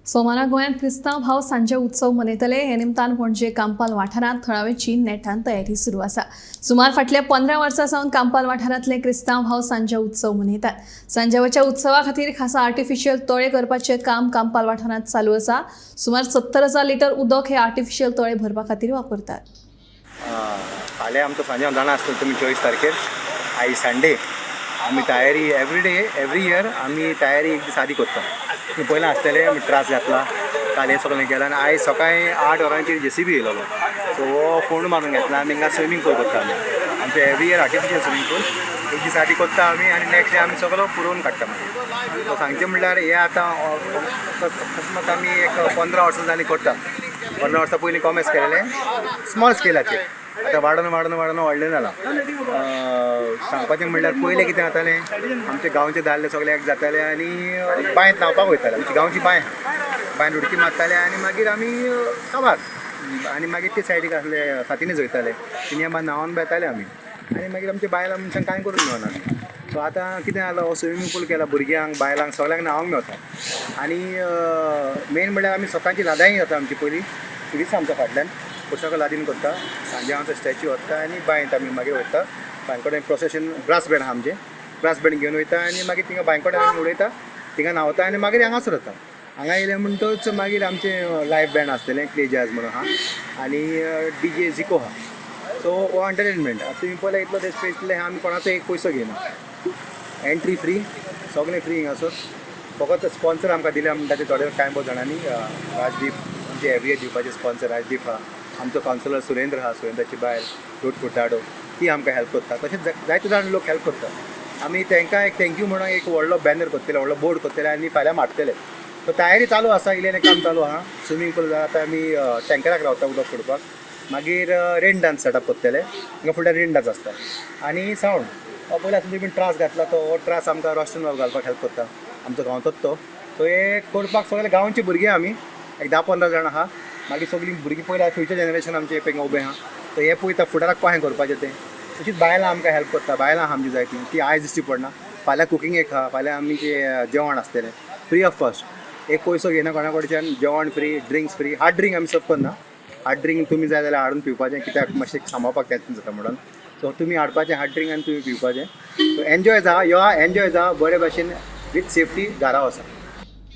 सोमारा गोंयांत क्रिस्तांव भाव सांजे उत्सव मनयतले हे निमतान पणजे कांपाल वाठारांत थळावेची नेटान तयारी सुरू आसा. सुमार फाटल्या 15 वर्सां सावन कांपाल वाठारांतले क्रिस्तांव भाव सांजे उत्सव मनयतात. सांजेच्या उत्सवा खातीर खासा आर्टिफिशियल तळे करपाचें काम कांपाल वाठारांत चालू आसा. सुमार 70,000 लिटर उदक हे आर्टिफिशियल तळे भरपा खातीर वापरतात. फाल्यां आमचो सांजे जाणा आसतलो तुमी 24 तारखेर आयज संडे. आमी तयारी एवरी इयर आमी तयारी एक दीस आदी करता. पयलें आसतलें त्रास घातला, काल हें सगळें केलां आनी आयज सकाळीं 8 वरांचेर JCB येयलो. सो हो फोंड मारून घेतला. आमी हिंगा स्विमींग पूल करता. आमचें एवरी इयर आर्टिफिशियल स्विमींग पूल एक दीस आदी करता आमी आनी नेक्स्ट डे आमी सगळो पुरोवन काडटा. मागीर सो सांगचें म्हणल्यार हें आतां अकस्मात आमी एक 15 वर्सां जालीं करता. 15 वर्सां पयलीं कॉमर्स केलेलें स्मॉल स्केलाचेर. आतां वाडोन व्हडलें जालां. सांगपाचें म्हणल्यार पयलें कितें जातालें, आमचे गांवचे दादले सगळे एक जाताले आनी बांयंत न्हांवपाक वयताले. आमची गांवची बांयंत उडकी मारताले आनी मागीर आमी काबार आनी मागीर ते सायडीक आसले फातीनच वयताले. तिनी मागीर न्हांवन बेताले आमी आनी मागीर आमच्या बायलां मनशांक कांय करूंक मेळना. सो आतां कितें जालो, हो स्विमींग पूल केला. भुरग्यांक बायलांक सगळ्यांक न्हांवंक मेळटा. आनी मेन म्हणल्यार आमी सकाळची लादाई जाता आमची पयलीं सुरीस आमच्या फाटल्यान पुस्तकां लादीन करता. सांजे आमचो स्टॅच्यू व्हरता आनी बांयंत आमी मागीर वयता. बांयकोडेन प्रोसेशन ब्रास बँड आहा आमचें. ब्रास बँड घेवन वयता आनी मागीर थिंगा बांयकोडेन आमी उडयता, थिंगा न्हांवता आनी मागीर हांगासर वता. हांगा येयले म्हणटच मागीर आमचें लायव्ह बँड आसतलें, क्ले जॅज म्हणून आहा आनी DJ झिको आहा. सो हो एंटरटेनमेंट. आतां तुमी पयलें इतलो दीस पळयतले आमी कोणाचो एक पयसो घेयना. एंट्री फ्री, सगळें फ्री हिंगासर. फकत स्पॉन्सर आमकां दिल्या म्हणटा ते थोडे कांय बहुत जाणांनी. राजदीप आमचे एवरी दिवपाचे स्पॉन्सर राजदीप आहा. आमचो कावन्सिलर सुरेंद्र आहा, सुरेंद्राची बायल रोड फुटाडो, ती आमकां हेल्प करता. तशेंच जायते जाण लोक हेल्प करता. आमी तांकां एक थँक्यू म्हणून एक व्हडलो बॅनर करतले, व्हडलो बोर्ड करतले आनी फाल्यां मारतले. सो तयारी चालू आसा. इल्लें काम चालू आहा. स्विमींग पूल जाता आतां आमी टँकराक रावता उदक सोडपाक. मागीर रेन डान्स सेटअप करतले. हिंगा फुडल्यान रेन डान्स आसता आनी सावंड. पयलीं आतां तुमी त्रास घातला तो हो त्रास आमकां रोस्टन घालपाक हेल्प करता. आमचो गांवचोच तो. सो हे करपाक सगळे गांवचे भुरगे आमी एक 10-15 जाण आहा. मागीर सगळीं भुरगीं पयलीं फ्युचर जनरेशन आमचें पळय उबें आहा. सो हे पळयता फुडाराक कशें करपाचें तें. तशीच बायलां आमकां हेल्प करता. बायलां आहा आमची जायतीं, ती आयज दिसची पडना. फाल्यां कुकिंगेक आहा. फाल्यां आमचें जेवण आसतलें फ्री ऑफ कॉस्ट. एक पयसो घेयना कोणा कडच्यान. जेवण free, drinks free. Hard drink आमी सर्व करना. हार्ड ड्रिंक तुमी जाय जाल्यार हाडून पिवपाचें, कित्याक मातशें सांबाळपाक तेंच जाता म्हणून. सो तुमी हाडपाचें हार्ड ड्रिंक आनी तुमी पिवपाचें. सो एन्जॉय जा, यो एन्जॉय जा बरे भाशेन विथ सेफ्टी घरा वचा.